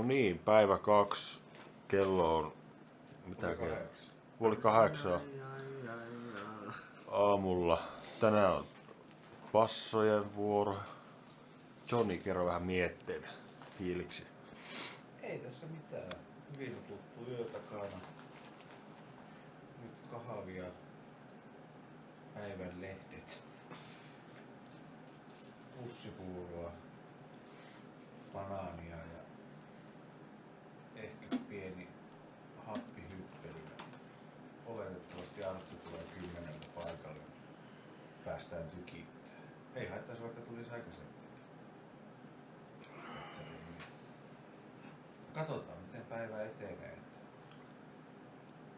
niin, päivä 2. Kello on... Mitä kello? Puoli 8 aamulla. Tänään on bassojen vuoro. Johnny, kerro vähän mietteitä, fiiliksi. Ei tässä mitään. Hyvin nukuttu yö takana. Nyt kahvia, päivän lehdet, pussipuuroa, banaania ja ehkä pieni happihyppely. Oletettavasti Arttu tulee 10 paikalle. Päästään tykittämään. Ei haittaisi vaikka tulisi aikaisemmin. Katsotaan miten päivä etenee.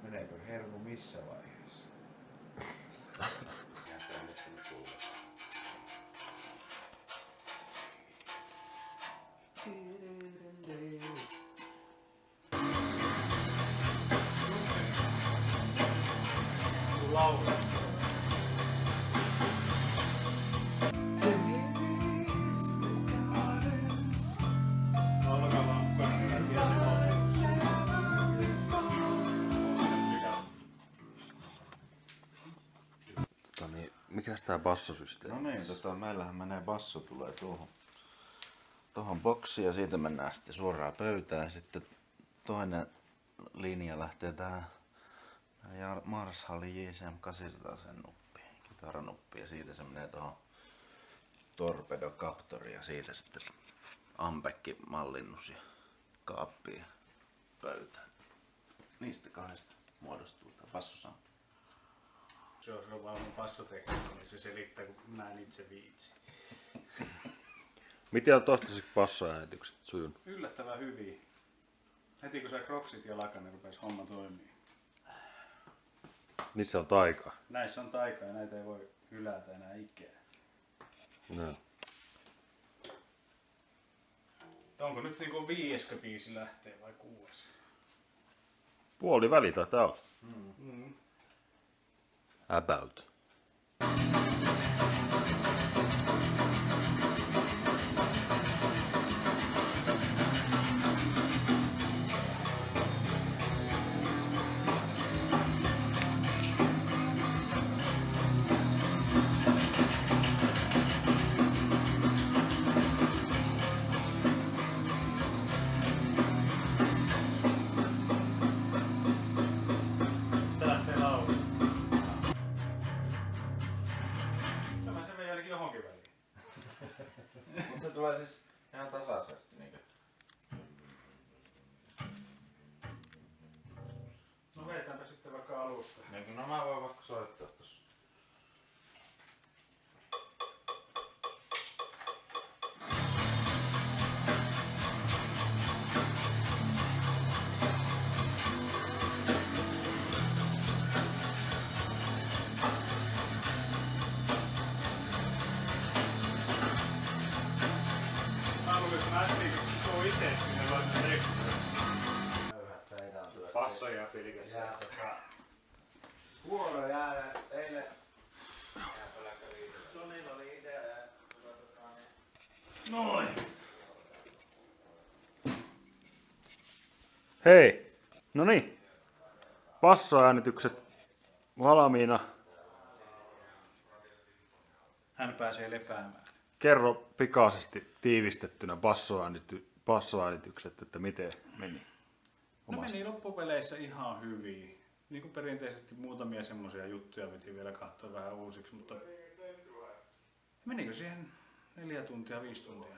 Meneekö hermo missä vaiheessa? Laula. Mikäs tää bassosysteemi? No niin, meillähän menee basso tulee tuohon boksiin ja siitä mennään sitten suoraan pöytään. Ja sitten toinen linja lähtee tähän Marshallin JCM 800 nuppiin, kitaranuppiin, ja siitä se menee tuohon Torpedo Captoriin ja siitä sitten Ambekki mallinnus ja kaappi ja pöytään. Niistä kahdesta muodostuu tämä bassosound. Se on vaan mun bassotekniikka, niin se selittää, kun mä en itse viitsi. Miten on toistaiseksi bassoäänitykset sujunut? Yllättävän hyvin. Heti kun sä kroksit jalkaan, niin rupes homma toimii. Niissä on taikaa. Näissä on taikaa ja näitä ei voi hylätä enää ikään. No. Onko nyt niinku 5. biisi lähtee vai 6? Puoli väli taitaa olla. Mm. About. Sitä lähtee laulu. Tämä se vei ainakin johonkin väliin. Mutta se tulee siis ihan tasaisesti niinkö? No vetäänpä sitten vaikka alusta. No mä voin vaikka soittaa tossa. Alkuun mä äsken sitoo itse sinne laitan tekstiä. Passoja pilkästään. Vuoro jää eilen. Sonilla oli idea. Noin. Hei! No niin. Bassoäänitykset valmiina. Hän pääsee lepäämään. Kerro pikaisesti tiivistettynä bassoäänitykset, että miten meni. No meni loppupeleissä ihan hyvin. Niin kuin perinteisesti muutamia semmoisia juttuja piti vielä katsoa vähän uusiksi, mutta menikö siihen 4 tuntia, 5 tuntia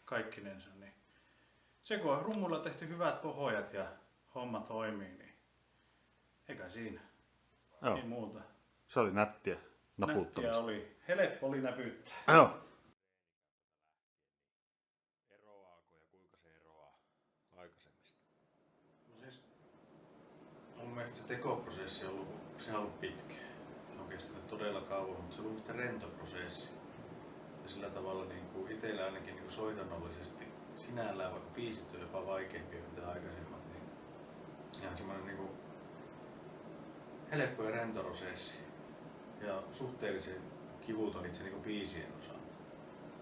kaikkinensa, niin se kun on rummulla tehty hyvät pohjat ja homma toimii, niin eikä siinä. Joo. Ei muuta. Se oli nättiä Nättiä naputtamista. oli. Helppo oli näpyttää. Joo. Eroaako ja kuinka se eroaa aikaisemmista? No siis, mun mielestä se tekoprosessi on ollut pitkä. Se on kestänyt todella kauan, mutta se on ollut sitten rento prosessi. Ja sillä tavalla niin kuin itsellä ainakin niin kuin soitannollisesti sinällään, vaikka biisit on jopa vaikeampia mitä aikaisemmat, niin ihan semmoinen niin kuin helppo ja rento prosessi. Ja suhteellisen kivuton itse niin kuin biisien osalta.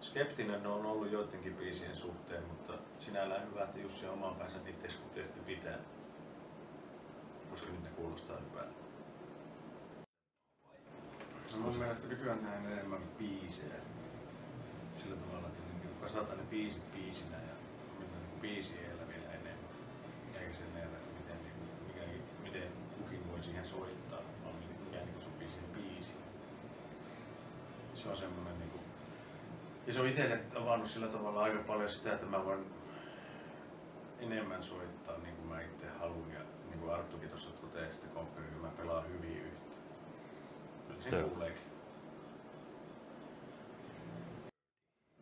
skeptinen on ollut joidenkin biisien suhteen, mutta sinällään hyvä, että Jussi oman päänsä niiden suhteen sitten pitää. Koska nyt ne kuulostaa hyvältä. No mun mielestä nykyään tehdään enemmän biisejä. Sillä tavalla, että niin kasataan ne biisit biisinä ja mennään niin biisi edellä vielä enemmän. Eikä sen edellä, että miten kukin voi siihen soittaa, vaan mikä niin sopii siihen biisiin. Se on semmoinen niin kuin... Ja se on itselle avannut sillä tavalla aika paljon sitä, että mä voin enemmän soittaa niin kuin mä itse haluan. Ja niin kuin Arttukin tuossa totesi, että komppeliryhmä pelaa hyvin yhteen. Kyllä se kuuleekin.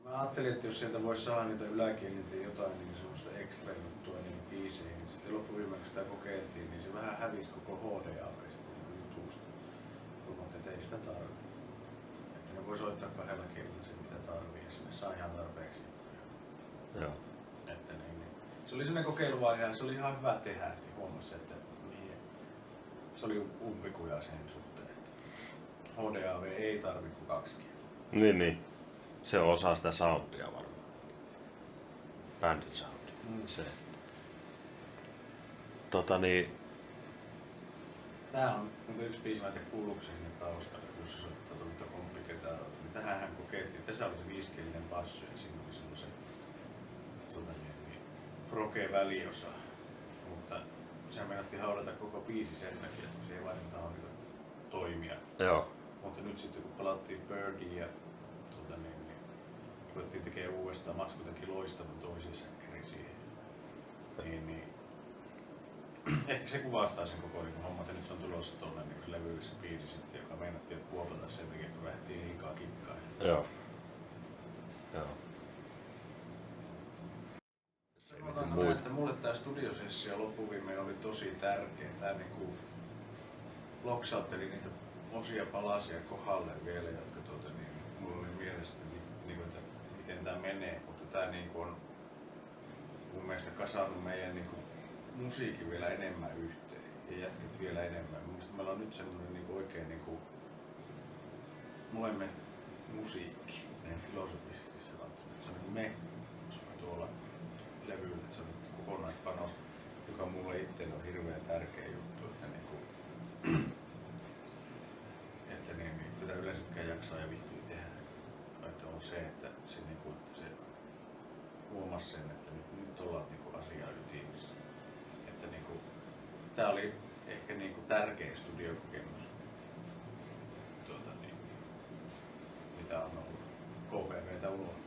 Mä ajattelin, että jos sieltä voisi saada niitä yläkieliltä jotain niin semmoista ekstra juttua niin biiseihin, niin sitten loppuviimeksi sitä kokeiltiin, niin se vähän hävisi koko HDAV niin jutusta. Huomaat, että ei sitä tarvitse. Että ne voi soittaa kahdella kielellä sen mitä tarvii ja sinne saa ihan tarpeeksi. Joo. Että niin. Se oli sellainen kokeiluvaihe ja se oli ihan hyvä tehdä, niin huomasi, että se oli umpikuja sen suhteen. HDAV ei tarvitse kuin 2 kieltä. Niin. Se osaa sitä soundia varmaan. Bändin soundia. Se. Tää on yksi biisi, mä en tiedä kuuluuko se sinne taustalle, kun se soittaa tuolta komppiketaroita. Niin tähänhän kokeiltiin. Tässä oli se 5-kielinen basso ja siinä oli silloin se proge-väliosa. Mutta sehän meinattiin haudata koko biisi sen takia, että se ei vain toimia. Joo. Mutta nyt sitten kun palattiin Birdiin ja koettiin tekee uudestaan, Matsku teki loistavan toisen säkkärin siihen. Niin, ehkä se kuvastaa sen koko niin hommat, ja nyt se on tulossa tuollainen niin levyllisen biisi sitten, joka meinattiin, että kuopata sen takia, kun lähdettiin liikaa kikkaan. Joo. Joo. Sanotaan, että mulle tää studiosessio loppuviimein oli tosi tärkeä. Tää niinku loksautteli niitä osia palasia kohdalle vielä, jotka mulla oli mielessä, että miten tää menee, mutta tää niinku on mun mielestä kasannut meidän niinku musiikin vielä enemmän yhteen ja jätket vielä enemmän. Mun mielestä meillä on nyt semmonen niinku oikein niinku molemme musiikki, meidän filosofisesti sanottuna. Se on niinku me, se on tuolla levyllä, että se on kokonaispanos, joka mulle itselle on hirveän tärkeä juttu, että tätä yleensäkään jaksaa ja viihtyy tehdä. Että on se, että se huomasi sen, että nyt ollaan asiaa ytimessä. Että tää oli ehkä tärkein studiokokemus, mitä on ollut KPVtä unohtanut.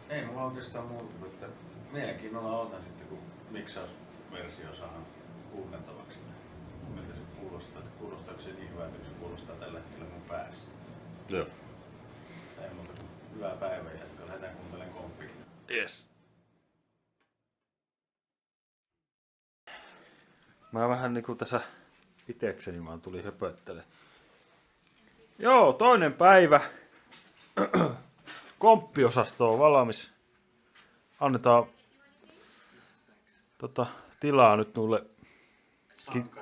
Ei mulla oikeastaan muuta, mutta mielenkiinnolla otan sitten, kun miksausversio saadaan kuunneltavaksi. Miltä se kuulostaa, että kuulostaako se niin hyvältä, kun se kuulostaa tällä hetkellä mun päässä. Joo. Ei muuta kuin hyvää päivää jatkoa. Lähdetään kuuntelemaan komppikin. Yes. Mä vähän niinku tässä itekseni vaan tuli höpöttele. Joo, toinen päivä. Komppiosasto on valmis. Annetaan tilaa nyt nulle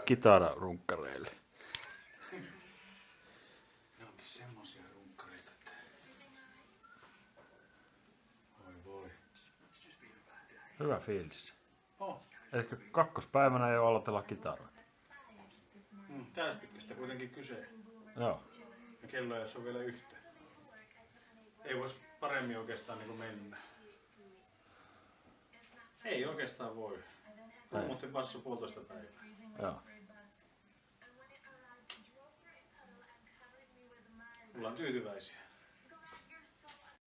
kitararunkkareille. Ne onkin semmosia runkkareita, että... Voi. Hyvä fiilis. Oh. Eli kakkospäivänä jo aloitella kitaraa. Täyspitkästä kuitenkin kyse. Joo. Ja kello ei ole vielä yhtä. Ei vois paremmin oikeastaan mennä. Ei oikeastaan voi. Mutta basso 1,5 päivää. Joo. Ollaan tyytyväisiä.